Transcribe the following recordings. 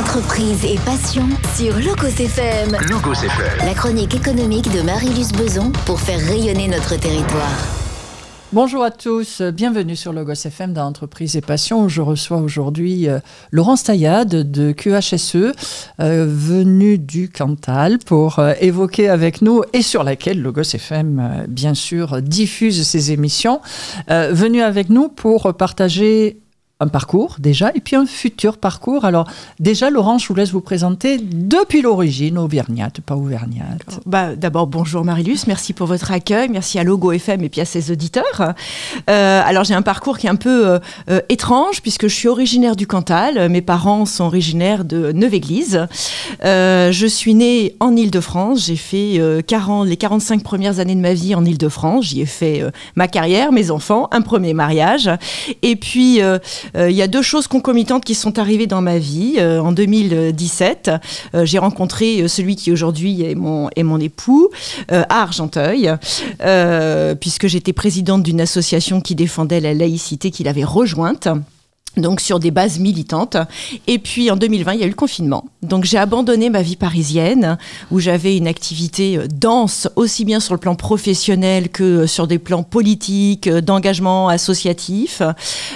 Entreprise et passion sur Logos FM. Logos FM. La chronique économique de Marie-Luce Beson pour faire rayonner notre territoire. Bonjour à tous, bienvenue sur Logos FM dans Entreprise et Passion. Je reçois aujourd'hui Laurence Taillade de QHSE, venue du Cantal pour évoquer avec nous et sur laquelle Logos FM, bien sûr, diffuse ses émissions. Venue avec nous pour partager un parcours déjà et puis un futur parcours. Alors déjà, Laurence, je vous laisse vous présenter depuis l'origine, auvergnate, pas auvergnate. D'abord, bonjour Marie-Luce, merci pour votre accueil, merci à Logos FM et puis à ses auditeurs. Alors j'ai un parcours qui est un peu étrange puisque je suis originaire du Cantal, mes parents sont originaires de Neuve-Église. Je suis née en Île-de-France, j'ai fait les 45 premières années de ma vie en Île-de-France, j'y ai fait ma carrière, mes enfants, un premier mariage et puis il y a deux choses concomitantes qui sont arrivées dans ma vie. En 2017, j'ai rencontré celui qui aujourd'hui est mon époux à Argenteuil, puisque j'étais présidente d'une association qui défendait la laïcité qu'il avait rejointe. Donc sur des bases militantes. Et puis en 2020, il y a eu le confinement. Donc j'ai abandonné ma vie parisienne où j'avais une activité dense, aussi bien sur le plan professionnel que sur des plans politiques, d'engagement associatif.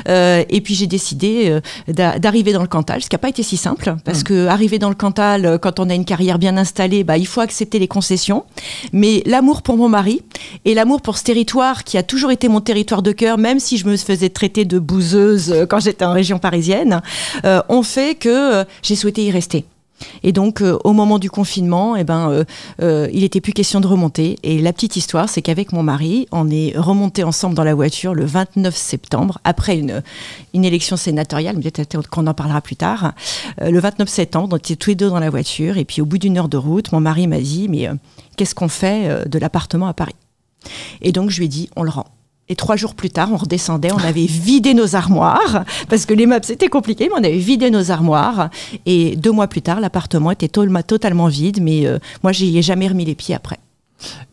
Et puis j'ai décidé d'arriver dans le Cantal, ce qui n'a pas été si simple, parce que arriver dans le Cantal, quand on a une carrière bien installée, il faut accepter les concessions. Mais l'amour pour mon mari et l'amour pour ce territoire qui a toujours été mon territoire de cœur, même si je me faisais traiter de bouseuse quand j'étais en région parisienne, ont fait que j'ai souhaité y rester. Et donc, au moment du confinement, il n'était plus question de remonter. Et la petite histoire, c'est qu'avec mon mari, on est remonté ensemble dans la voiture le 29 septembre, après une élection sénatoriale, mais peut-être qu'on en parlera plus tard. Le 29 septembre, on était tous les deux dans la voiture. Et puis, au bout d'une heure de route, mon mari m'a dit « Mais qu'est-ce qu'on fait de l'appartement à Paris ?» Et donc, je lui ai dit « On le rend ». Et 3 jours plus tard, on redescendait, on avait vidé nos armoires, parce que les meubles, c'était compliqué, mais on avait vidé nos armoires. Et 2 mois plus tard, l'appartement était totalement vide, mais moi, j'y ai jamais remis les pieds après.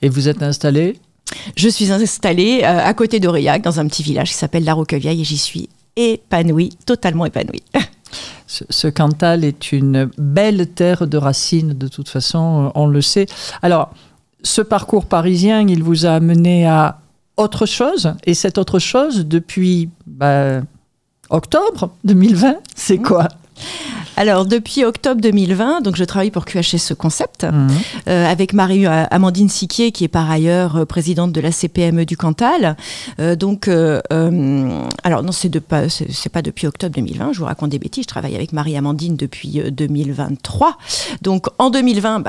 Et vous êtes installée ? Je suis installée à côté d'Aurillac, dans un petit village qui s'appelle La Roquevieille, et j'y suis épanouie, totalement épanouie. Ce Cantal est une belle terre de racines, de toute façon, on le sait. Alors, ce parcours parisien, il vous a amené à autre chose, et cette autre chose, depuis octobre 2020, c'est quoi ? Alors, depuis octobre 2020, donc je travaille pour QHSE Concept, avec Marie-Amandine Siquier, qui est par ailleurs présidente de la CPME du Cantal. Alors non, c'est pas depuis octobre 2020, je vous raconte des bêtises, je travaille avec Marie-Amandine depuis 2023. Donc, en 2020,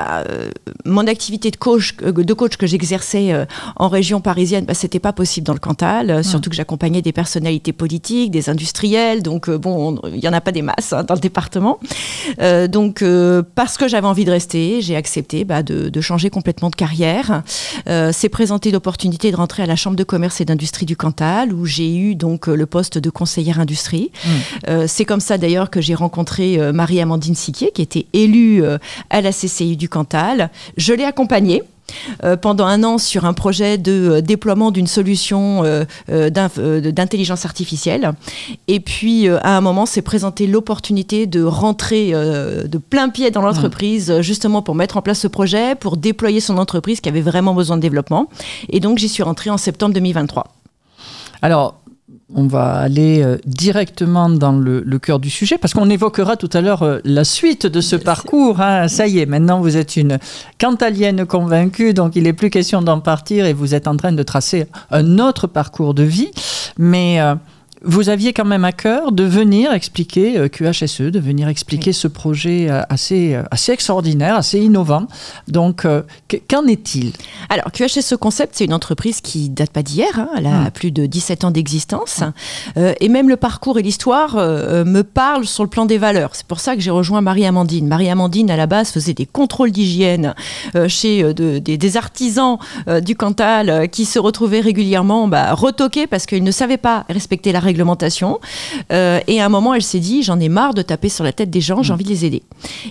mon activité de coach que j'exerçais en région parisienne, c'était pas possible dans le Cantal, surtout que j'accompagnais des personnalités politiques, des industriels, donc il y en a pas des masses dans le département. Parce que j'avais envie de rester, j'ai accepté de changer complètement de carrière. C'est présenté l'opportunité de rentrer à la Chambre de commerce et d'industrie du Cantal, où j'ai eu donc le poste de conseillère industrie. C'est comme ça d'ailleurs que j'ai rencontré Marie-Amandine Siquier, qui était élue à la CCI du Cantal. Je l'ai accompagnée pendant 1 an sur un projet de déploiement d'une solution d'intelligence artificielle. Et puis, à un moment, s'est présentée l'opportunité de rentrer de plein pied dans l'entreprise, justement pour mettre en place ce projet, pour déployer son entreprise qui avait vraiment besoin de développement. Et donc, j'y suis rentrée en septembre 2023. Alors, on va aller directement dans le cœur du sujet, parce qu'on évoquera tout à l'heure la suite de ce parcours. Ça y est, maintenant vous êtes une cantalienne convaincue, donc il n'est plus question d'en partir et vous êtes en train de tracer un autre parcours de vie. Mais vous aviez quand même à cœur de venir expliquer QHSE, de venir expliquer ce projet assez extraordinaire, assez innovant. Donc, qu'en est-il ? Alors, QHSE Concept, c'est une entreprise qui date pas d'hier. Elle a plus de 17 ans d'existence. Et même le parcours et l'histoire me parlent sur le plan des valeurs. C'est pour ça que j'ai rejoint Marie-Amandine. Marie-Amandine, à la base, faisait des contrôles d'hygiène chez des artisans du Cantal qui se retrouvaient régulièrement retoqués parce qu'ils ne savaient pas respecter la règle réglementation. Et à un moment, elle s'est dit, j'en ai marre de taper sur la tête des gens, j'ai envie de les aider.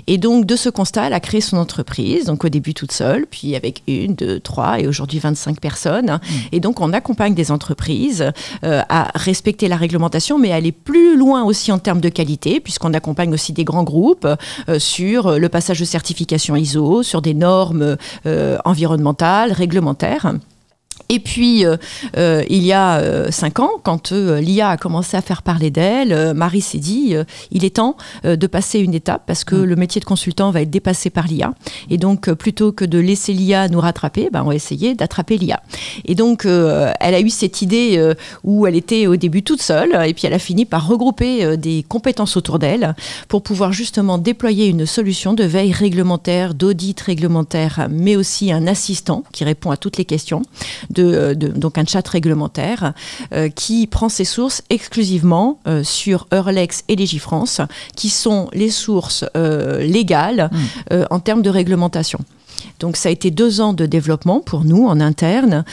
Et donc, de ce constat, elle a créé son entreprise, donc au début toute seule, puis avec 1, 2, 3 et aujourd'hui 25 personnes. Et donc, on accompagne des entreprises à respecter la réglementation, mais à aller plus loin aussi en termes de qualité, puisqu'on accompagne aussi des grands groupes sur le passage de certification ISO, sur des normes environnementales, réglementaires. Et puis, il y a 5 ans, quand l'IA a commencé à faire parler d'elle, Marie s'est dit, il est temps de passer une étape parce que le métier de consultant va être dépassé par l'IA. Et donc, plutôt que de laisser l'IA nous rattraper, on va essayer d'attraper l'IA. Et donc, elle a eu cette idée où elle était au début toute seule, et puis elle a fini par regrouper des compétences autour d'elle pour pouvoir justement déployer une solution de veille réglementaire, d'audit réglementaire, mais aussi un assistant qui répond à toutes les questions. Donc un chat réglementaire qui prend ses sources exclusivement sur Eurlex et Légifrance, qui sont les sources légales en termes de réglementation. Donc ça a été 2 ans de développement pour nous en interne,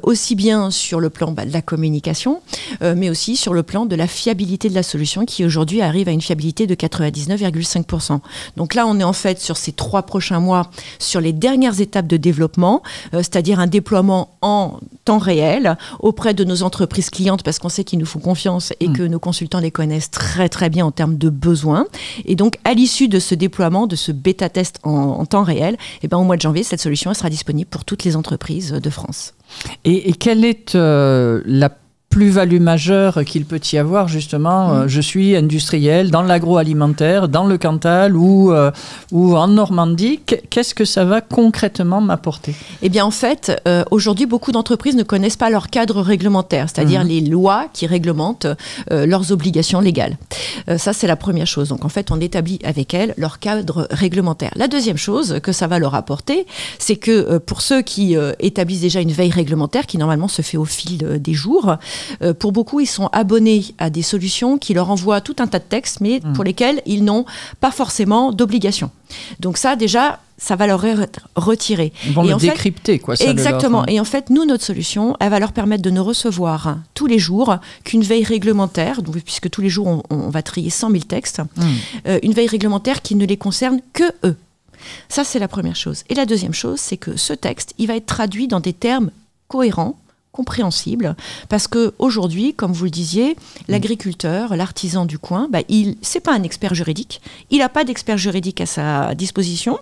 aussi bien sur le plan de la communication, mais aussi sur le plan de la fiabilité de la solution qui aujourd'hui arrive à une fiabilité de 99,5%. Donc là on est en fait sur ces 3 prochains mois sur les dernières étapes de développement, c'est-à-dire un déploiement en temps réel auprès de nos entreprises clientes parce qu'on sait qu'ils nous font confiance et que nos consultants les connaissent très très bien en termes de besoins. Et donc à l'issue de ce déploiement, de ce bêta-test en temps réel, au mois de janvier, cette solution elle sera disponible pour toutes les entreprises de France. Et quelle est la plus-value majeure qu'il peut y avoir justement je suis industriel dans l'agroalimentaire, dans le Cantal ou en Normandie. Qu'est-ce que ça va concrètement m'apporter ? Eh bien en fait, aujourd'hui, beaucoup d'entreprises ne connaissent pas leur cadre réglementaire, c'est-à-dire les lois qui réglementent leurs obligations légales. Ça, c'est la première chose. Donc en fait, on établit avec elles leur cadre réglementaire. La deuxième chose que ça va leur apporter, c'est que pour ceux qui établissent déjà une veille réglementaire, qui normalement se fait au fil des jours, pour beaucoup, ils sont abonnés à des solutions qui leur envoient tout un tas de textes, mais pour lesquels ils n'ont pas forcément d'obligation. Donc ça, déjà, ça va leur être retiré. Ils vont le décrypter, quoi. Ça exactement. Et en fait, nous, notre solution, elle va leur permettre de ne recevoir tous les jours qu'une veille réglementaire, donc, puisque tous les jours, on va trier 100 000 textes, une veille réglementaire qui ne les concerne que eux. Ça, c'est la première chose. Et la deuxième chose, c'est que ce texte, il va être traduit dans des termes cohérents, compréhensible, parce qu'aujourd'hui, comme vous le disiez, l'agriculteur, l'artisan du coin, c'est pas un expert juridique, il n'a pas d'expert juridique à sa disposition,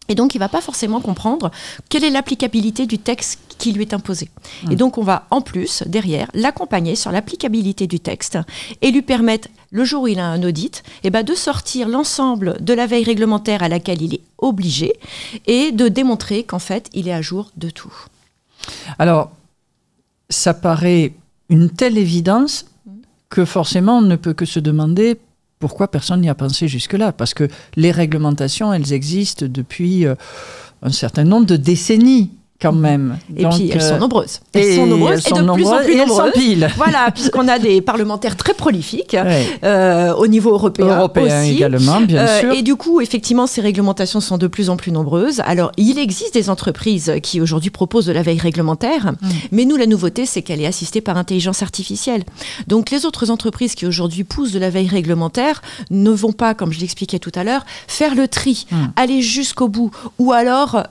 et donc il ne va pas forcément comprendre quelle est l'applicabilité du texte qui lui est imposé. Et donc on va en plus, derrière, l'accompagner sur l'applicabilité du texte et lui permettre, le jour où il a un audit, de sortir l'ensemble de la veille réglementaire à laquelle il est obligé et de démontrer qu'en fait, il est à jour de tout. Alors, ça paraît une telle évidence que forcément on ne peut que se demander pourquoi personne n'y a pensé jusque-là. Parce que les réglementations, elles existent depuis un certain nombre de décennies. Quand même. Et puis elles sont nombreuses. Elles sont nombreuses et de plus en plus nombreuses. Voilà, puisqu'on a des parlementaires très prolifiques au niveau européen aussi. Également, bien sûr. Et du coup, effectivement, ces réglementations sont de plus en plus nombreuses. Alors, il existe des entreprises qui aujourd'hui proposent de la veille réglementaire, mais nous, la nouveauté, c'est qu'elle est assistée par intelligence artificielle. Donc, les autres entreprises qui aujourd'hui poussent de la veille réglementaire ne vont pas, comme je l'expliquais tout à l'heure, faire le tri, aller jusqu'au bout, ou alors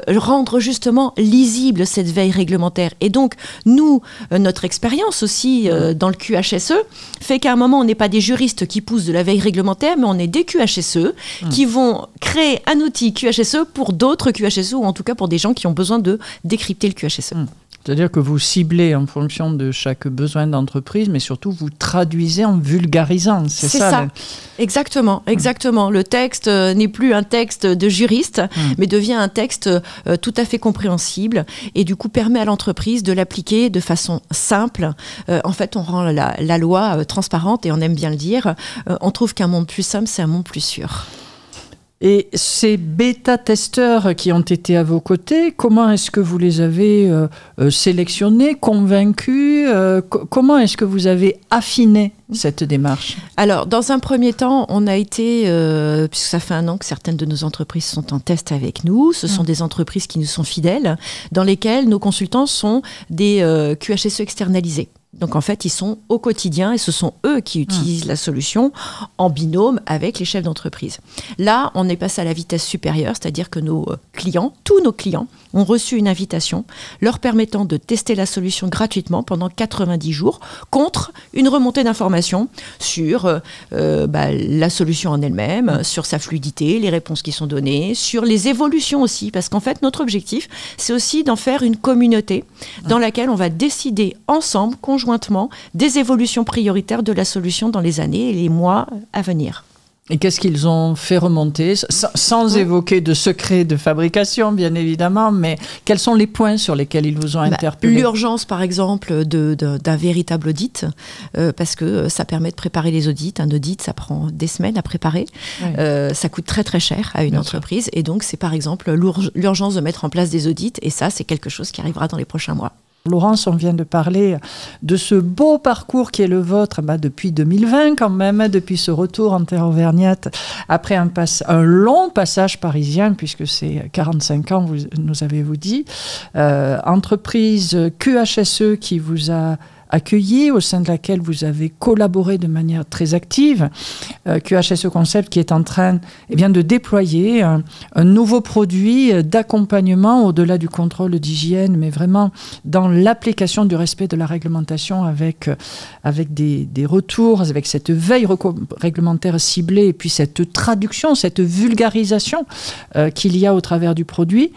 rendre justement lisible cette veille réglementaire. Et donc, nous, notre expérience aussi dans le QHSE fait qu'à un moment, on n'est pas des juristes qui poussent de la veille réglementaire, mais on est des QHSE qui vont créer un outil QHSE pour d'autres QHSE, ou en tout cas pour des gens qui ont besoin de décrypter le QHSE. C'est-à-dire que vous ciblez en fonction de chaque besoin d'entreprise, mais surtout vous traduisez en vulgarisant. C'est ça. Exactement, exactement. Le texte n'est plus un texte de juriste, mais devient un texte tout à fait compréhensible et du coup permet à l'entreprise de l'appliquer de façon simple. En fait, on rend la loi transparente et on aime bien le dire. On trouve qu'un monde plus simple, c'est un monde plus sûr. Et ces bêta-testeurs qui ont été à vos côtés, comment est-ce que vous les avez sélectionnés, convaincus comment est-ce que vous avez affiné cette démarche ? Alors, dans un premier temps, on a été, puisque ça fait 1 an que certaines de nos entreprises sont en test avec nous, ce sont des entreprises qui nous sont fidèles, dans lesquelles nos consultants sont des QHSE externalisés. Donc en fait, ils sont au quotidien et ce sont eux qui utilisent la solution en binôme avec les chefs d'entreprise. Là, on est passé à la vitesse supérieure, c'est-à-dire que nos clients, tous nos clients, ont reçu une invitation leur permettant de tester la solution gratuitement pendant 90 jours contre une remontée d'informations sur la solution en elle-même, sur sa fluidité, les réponses qui sont données, sur les évolutions aussi, parce qu'en fait, notre objectif, c'est aussi d'en faire une communauté dans laquelle on va décider ensemble, conjointement, des évolutions prioritaires de la solution dans les années et les mois à venir. Et qu'est-ce qu'ils ont fait remonter, sans évoquer de secret de fabrication, bien évidemment, mais quels sont les points sur lesquels ils vous ont interpellé ? L'urgence, par exemple, d'un véritable audit, parce que ça permet de préparer les audits. Un audit, ça prend des semaines à préparer. Oui. Ça coûte très, très cher à une entreprise. Et donc, c'est par exemple l'urgence de mettre en place des audits. Et ça, c'est quelque chose qui arrivera dans les prochains mois. Laurence, on vient de parler de ce beau parcours qui est le vôtre depuis 2020 quand même, depuis ce retour en terre auvergnate, après un long passage parisien, puisque c'est 45 ans, nous avez-vous dit. Entreprise QHSE qui vous a accueilli, au sein de laquelle vous avez collaboré de manière très active. QHSE Concept qui est en train de déployer un nouveau produit d'accompagnement au-delà du contrôle d'hygiène, mais vraiment dans l'application du respect de la réglementation avec des retours, avec cette veille réglementaire ciblée et puis cette traduction, cette vulgarisation qu'il y a au travers du produit.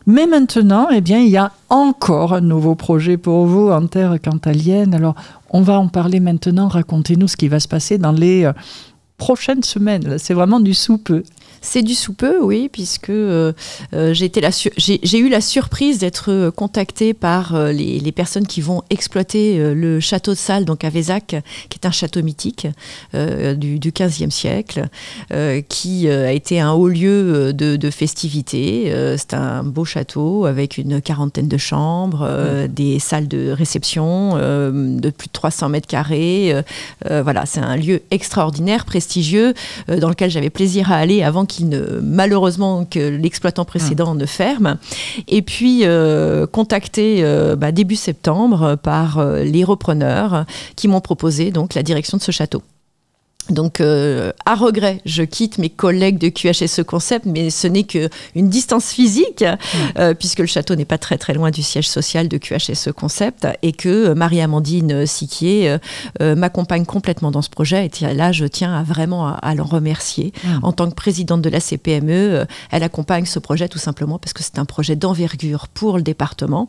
Mais maintenant, il y a encore un nouveau projet pour vous en terre cantalienne. Alors, on va en parler maintenant. Racontez-nous ce qui va se passer dans les prochaines semaines. C'est vraiment du sous peu. C'est du sous peu, oui, puisque j'ai eu la surprise d'être contactée par les personnes qui vont exploiter le château de Salles, donc à Vézac, qui est un château mythique du XVe siècle, qui a été un haut lieu de festivités. C'est un beau château avec une quarantaine de chambres, des salles de réception de plus de 300 mètres carrés. Voilà, c'est un lieu extraordinaire, prestigieux, dans lequel j'avais plaisir à aller avant malheureusement que l'exploitant précédent ne ferme. Et puis contacté début septembre par les repreneurs qui m'ont proposé donc la direction de ce château. Donc, à regret, je quitte mes collègues de QHSE Concept, mais ce n'est qu'une distance physique, puisque le château n'est pas très très loin du siège social de QHSE Concept, et que Marie-Amandine Siquier m'accompagne complètement dans ce projet. Et là, je tiens vraiment à l'en remercier. En tant que présidente de la CPME, elle accompagne ce projet tout simplement parce que c'est un projet d'envergure pour le département,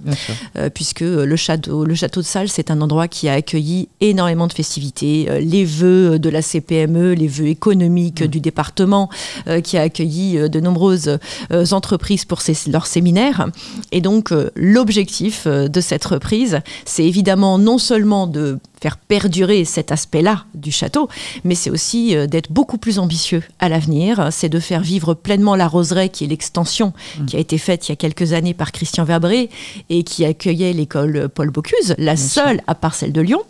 puisque le château de Salles, c'est un endroit qui a accueilli énormément de festivités, les vœux de la CPME, les vœux économiques du département, qui a accueilli de nombreuses entreprises pour leurs séminaires. Et donc, l'objectif de cette reprise, c'est évidemment non seulement de faire perdurer cet aspect-là du château, mais c'est aussi d'être beaucoup plus ambitieux à l'avenir. C'est de faire vivre pleinement la roseraie, qui est l'extension qui a été faite il y a quelques années par Christian Verbré et qui accueillait l'école Paul Bocuse, la seule à part celle de Lyon.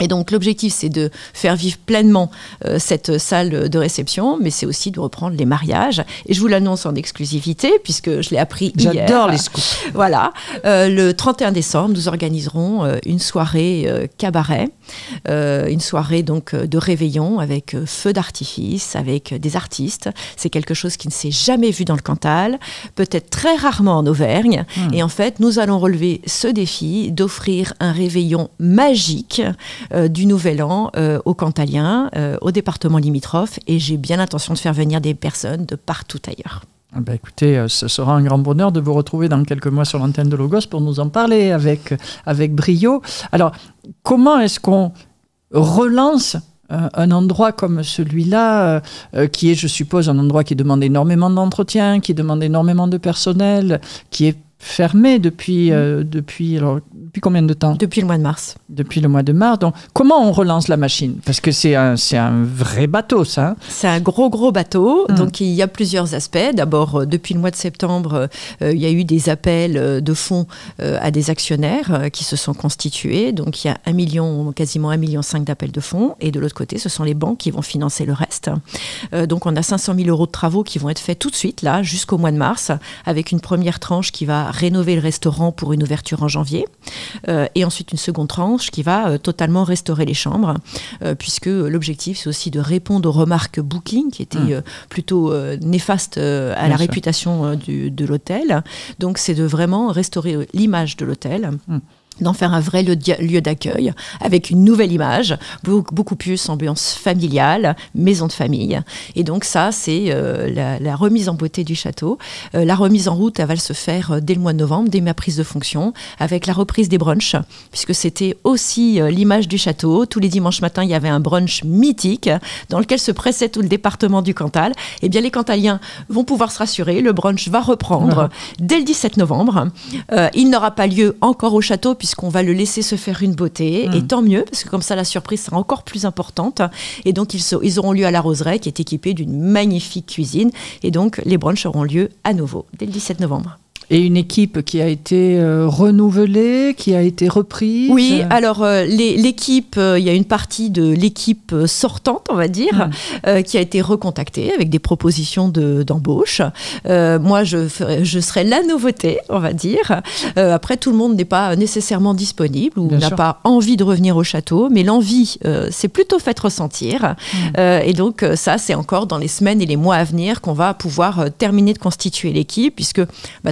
Et donc l'objectif, c'est de faire vivre pleinement cette salle de réception, mais c'est aussi de reprendre les mariages. Et je vous l'annonce en exclusivité, puisque je l'ai appris hier. J'adore les scoops. Voilà. Le 31 décembre, nous organiserons une soirée cabaret, une soirée donc de réveillon avec feu d'artifice, avec des artistes. C'est quelque chose qui ne s'est jamais vu dans le Cantal, peut-être très rarement en Auvergne. Et en fait, nous allons relever ce défi d'offrir un réveillon magique du Nouvel An aux Cantaliens, au département limitrophe, et j'ai bien l'intention de faire venir des personnes de partout ailleurs. Écoutez, ce sera un grand bonheur de vous retrouver dans quelques mois sur l'antenne de Logos pour nous en parler avec brio. Alors, comment est-ce qu'on relance un endroit comme celui-là, qui est, je suppose, un endroit qui demande énormément d'entretien, qui demande énormément de personnel, qui est fermé depuis combien de temps ? Depuis le mois de mars. Depuis le mois de mars. Donc, comment on relance la machine ? Parce que c'est un vrai bateau, ça. Hein ? C'est un gros bateau. Donc, il y a plusieurs aspects. D'abord, depuis le mois de septembre, il y a eu des appels de fonds à des actionnaires qui se sont constitués. Donc, il y a quasiment 1,5 million d'appels de fonds. Et de l'autre côté, ce sont les banques qui vont financer le reste. Donc, on a 500 000 € de travaux qui vont être faits tout de suite, là, jusqu'au mois de mars, avec une première tranche qui va rénover le restaurant pour une ouverture en janvier. Et ensuite, une seconde tranche qui va totalement restaurer les chambres, puisque l'objectif, c'est aussi de répondre aux remarques Booking, qui étaient plutôt néfastes à la réputation de l'hôtel. Donc, c'est de vraiment restaurer l'image de l'hôtel. D'en faire un vrai lieu d'accueil avec une nouvelle image, beaucoup plus ambiance familiale, maison de famille. Et donc ça, c'est la remise en beauté du château. La remise en route, elle va se faire dès le mois de novembre, dès ma prise de fonction, avec la reprise des brunchs, puisque c'était aussi l'image du château. Tous les dimanches matins, il y avait un brunch mythique dans lequel se pressait tout le département du Cantal. Eh bien, les Cantaliens vont pouvoir se rassurer, le brunch va reprendre dès le 17 novembre. Il n'aura pas lieu encore au château, puisqu'on va le laisser se faire une beauté, et tant mieux, parce que comme ça, la surprise sera encore plus importante. Et donc, ils auront lieu à la Roseraie, qui est équipée d'une magnifique cuisine. Et donc, les brunchs auront lieu à nouveau, dès le 17 novembre. Et une équipe qui a été renouvelée, qui a été reprise. Oui, alors l'équipe, il y a une partie de l'équipe sortante, on va dire, qui a été recontactée avec des propositions d'embauche. Moi, je serai la nouveauté, on va dire. Après, tout le monde n'est pas nécessairement disponible ou n'a pas envie de revenir au château, mais l'envie, c'est plutôt fait ressentir. Et donc, ça, c'est encore dans les semaines et les mois à venir qu'on va pouvoir terminer de constituer l'équipe, puisque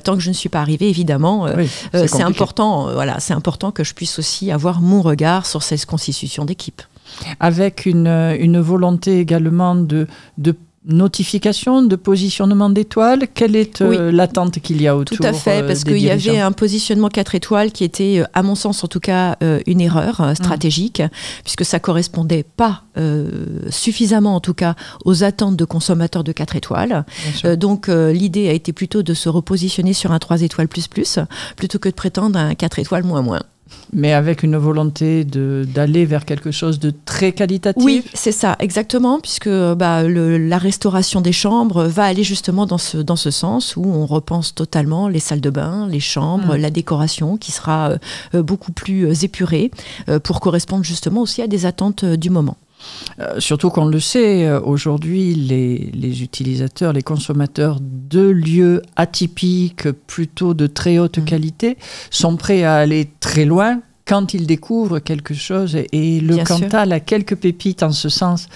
tant que je ne suis pas arrivée, évidemment, c'est important, c'est important que je puisse aussi avoir mon regard sur cette constitution d'équipe. Avec une volonté également de notification, de positionnement d'étoiles. Quelle est l'attente qu'il y a autour? Tout à fait, parce qu'il y avait un positionnement 4 étoiles qui était, à mon sens en tout cas, une erreur stratégique, puisque ça ne correspondait pas suffisamment en tout cas aux attentes de consommateurs de 4 étoiles. Donc l'idée a été plutôt de se repositionner sur un 3 étoiles plus, plutôt que de prétendre à un 4 étoiles moins. Mais avec une volonté d'aller vers quelque chose de très qualitatif. Oui, c'est ça, exactement, puisque la restauration des chambres va aller justement dans ce sens où on repense totalement les salles de bain, les chambres, la décoration qui sera beaucoup plus épurée pour correspondre justement aussi à des attentes du moment. Surtout qu'on le sait, aujourd'hui, les utilisateurs, les consommateurs de lieux atypiques, plutôt de très haute qualité, sont prêts à aller très loin quand ils découvrent quelque chose. Et le Cantal a quelques pépites en ce sens,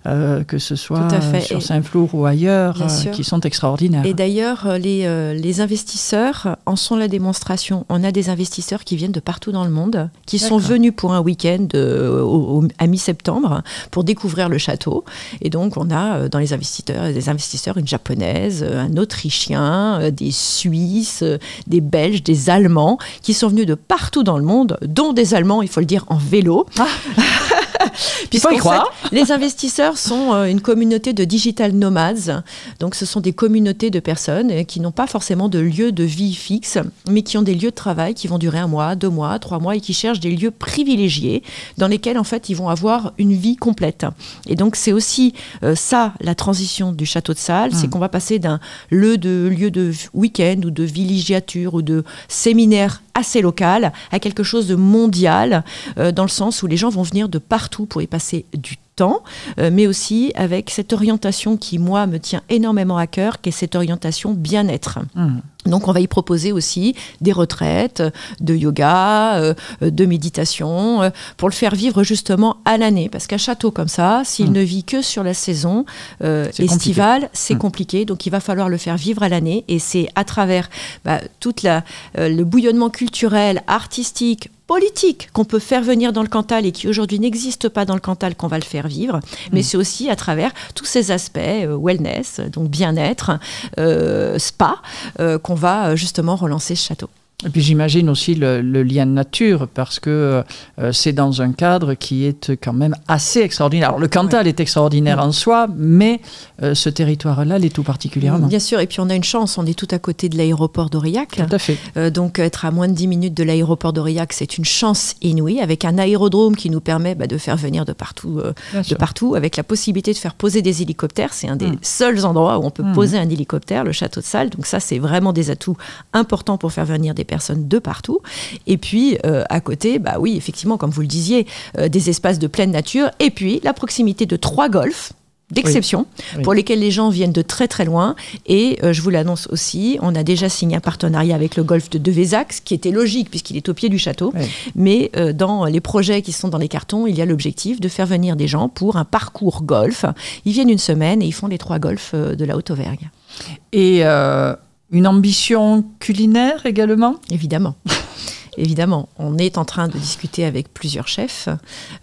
que ce soit sur Saint-Flour ou ailleurs, qui sont extraordinaires. Et d'ailleurs, les investisseurs en sont la démonstration. On a des investisseurs qui viennent de partout dans le monde, qui sont venus pour un week-end à mi-septembre pour découvrir le château. Et donc, on a dans les investisseurs une japonaise, un autrichien, des Suisses, des Belges, des Allemands, qui sont venus de partout dans le monde, dont des Allemands, il faut le dire, en vélo. Puisqu'en fait, les investisseurs sont une communauté de digital nomades. Donc, ce sont des communautés de personnes qui n'ont pas forcément de lieu de vie fixe, mais qui ont des lieux de travail qui vont durer 1 mois, 2 mois, 3 mois et qui cherchent des lieux privilégiés dans lesquels, en fait, ils vont avoir une vie complète. Et donc, c'est aussi ça, la transition du château de Salles, c'est qu'on va passer d'un lieu de week-end ou de villégiature ou de séminaire assez local à quelque chose de mondial, dans le sens où les gens vont venir de partout pour y passer du temps, mais aussi avec cette orientation qui, moi, me tient énormément à cœur, qui est cette orientation bien-être. Donc, on va y proposer aussi des retraites de yoga, de méditation, pour le faire vivre justement à l'année. Parce qu'un château comme ça, s'il ne vit que sur la saison estivale, c'est compliqué. Donc, il va falloir le faire vivre à l'année. Et c'est à travers tout le bouillonnement culturel, artistique, politique qu'on peut faire venir dans le Cantal et qui aujourd'hui n'existe pas dans le Cantal qu'on va le faire vivre, mais c'est aussi à travers tous ces aspects wellness, donc bien-être, spa, qu'on va justement relancer ce château. Et puis j'imagine aussi le lien de nature, parce que c'est dans un cadre qui est quand même assez extraordinaire. Alors le Cantal est extraordinaire en soi, mais ce territoire-là l'est tout particulièrement. Bien sûr, et puis on a une chance, on est tout à côté de l'aéroport d'Aurillac. Tout à fait. Donc être à moins de 10 minutes de l'aéroport d'Aurillac, c'est une chance inouïe, avec un aérodrome qui nous permet de faire venir de partout, avec la possibilité de faire poser des hélicoptères. C'est un des seuls endroits où on peut poser un hélicoptère, le château de Salles. Donc ça, c'est vraiment des atouts importants pour faire venir des personnes de partout. Et puis, à côté, oui, effectivement, comme vous le disiez, des espaces de pleine nature. Et puis, la proximité de 3 golfs. d'exception, pour lesquels les gens viennent de très très loin. Et je vous l'annonce aussi, on a déjà signé un partenariat avec le golfe de Vézac, ce qui était logique puisqu'il est au pied du château. Mais dans les projets qui sont dans les cartons, il y a l'objectif de faire venir des gens pour un parcours golf. Ils viennent une semaine et ils font les 3 golfs de la Haute-Auvergne. Et une ambition culinaire également ? Évidemment. Évidemment, on est en train de discuter avec plusieurs chefs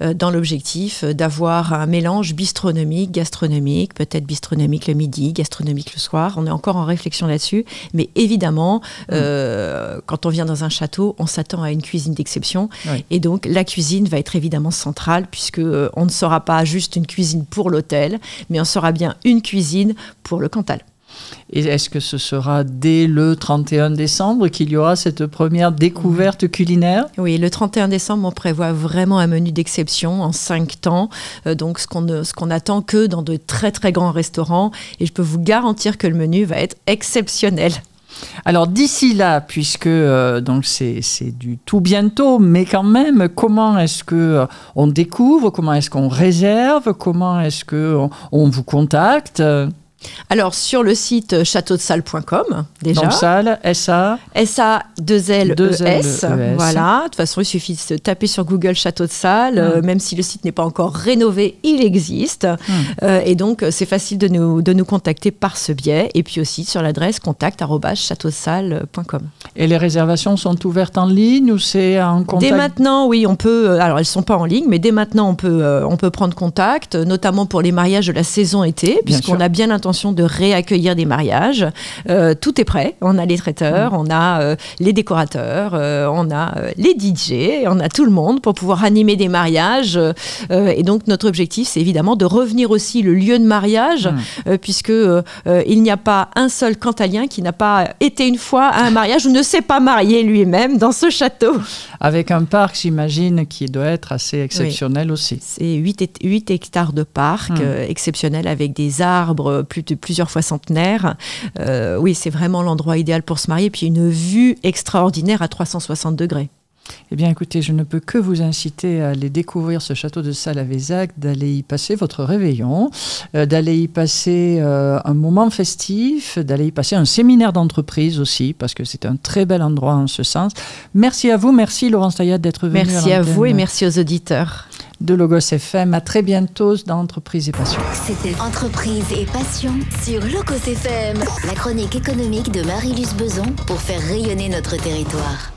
dans l'objectif d'avoir un mélange bistronomique, gastronomique, peut-être bistronomique le midi, gastronomique le soir. On est encore en réflexion là-dessus. Mais évidemment, quand on vient dans un château, on s'attend à une cuisine d'exception. Oui. Et donc, la cuisine va être évidemment centrale puisque on ne sera pas juste une cuisine pour l'hôtel, mais on sera bien une cuisine pour le Cantal. Et est-ce que ce sera dès le 31 décembre qu'il y aura cette première découverte culinaire ? Oui, le 31 décembre, on prévoit vraiment un menu d'exception en 5 temps. Donc, ce qu'on attend que dans de très, très grands restaurants. Et je peux vous garantir que le menu va être exceptionnel. Alors d'ici là, puisque donc c'est du tout bientôt, mais quand même, comment est-ce que on découvre, comment est-ce qu'on réserve, comment est-ce que on vous contacte ? Alors, sur le site châteaudesalles.com, déjà. Donc, salle, SA. SA2LES. Voilà. De toute façon, il suffit de taper sur Google Château de Salles. Même si le site n'est pas encore rénové, il existe. Et donc, c'est facile de nous contacter par ce biais. Et puis aussi sur l'adresse contact@châteaudesalles.com. Et les réservations sont ouvertes en ligne ou c'est en contact ? Dès maintenant, oui, on peut. Alors, elles ne sont pas en ligne, mais dès maintenant, on peut prendre contact, notamment pour les mariages de la saison été, puisqu'on a bien l'intention de réaccueillir des mariages. Tout est prêt. On a les traiteurs, on a les décorateurs, on a les DJ, on a tout le monde pour pouvoir animer des mariages. Et donc, notre objectif, c'est évidemment de revenir aussi le lieu de mariage, puisque il n'y a pas un seul Cantalien qui n'a pas été une fois à un mariage ou ne s'est pas marié lui-même dans ce château. Avec un parc, j'imagine, qui doit être assez exceptionnel aussi. C'est 8 hectares de parc exceptionnel avec des arbres plusieurs fois centenaires. Oui, c'est vraiment l'endroit idéal pour se marier. Puis une vue extraordinaire à 360 degrés. Eh bien, écoutez, je ne peux que vous inciter à aller découvrir ce château de Salles à Vézac, d'aller y passer votre réveillon, d'aller y passer un moment festif, d'aller y passer un séminaire d'entreprise aussi, parce que c'est un très bel endroit en ce sens. Merci à vous, merci Laurence Taillat d'être venue. Merci à vous et merci aux auditeurs de Logos FM. À très bientôt dans Entreprise et Passion. C'était Entreprise et Passion sur Logos FM, la chronique économique de Marie-Luce Beson pour faire rayonner notre territoire.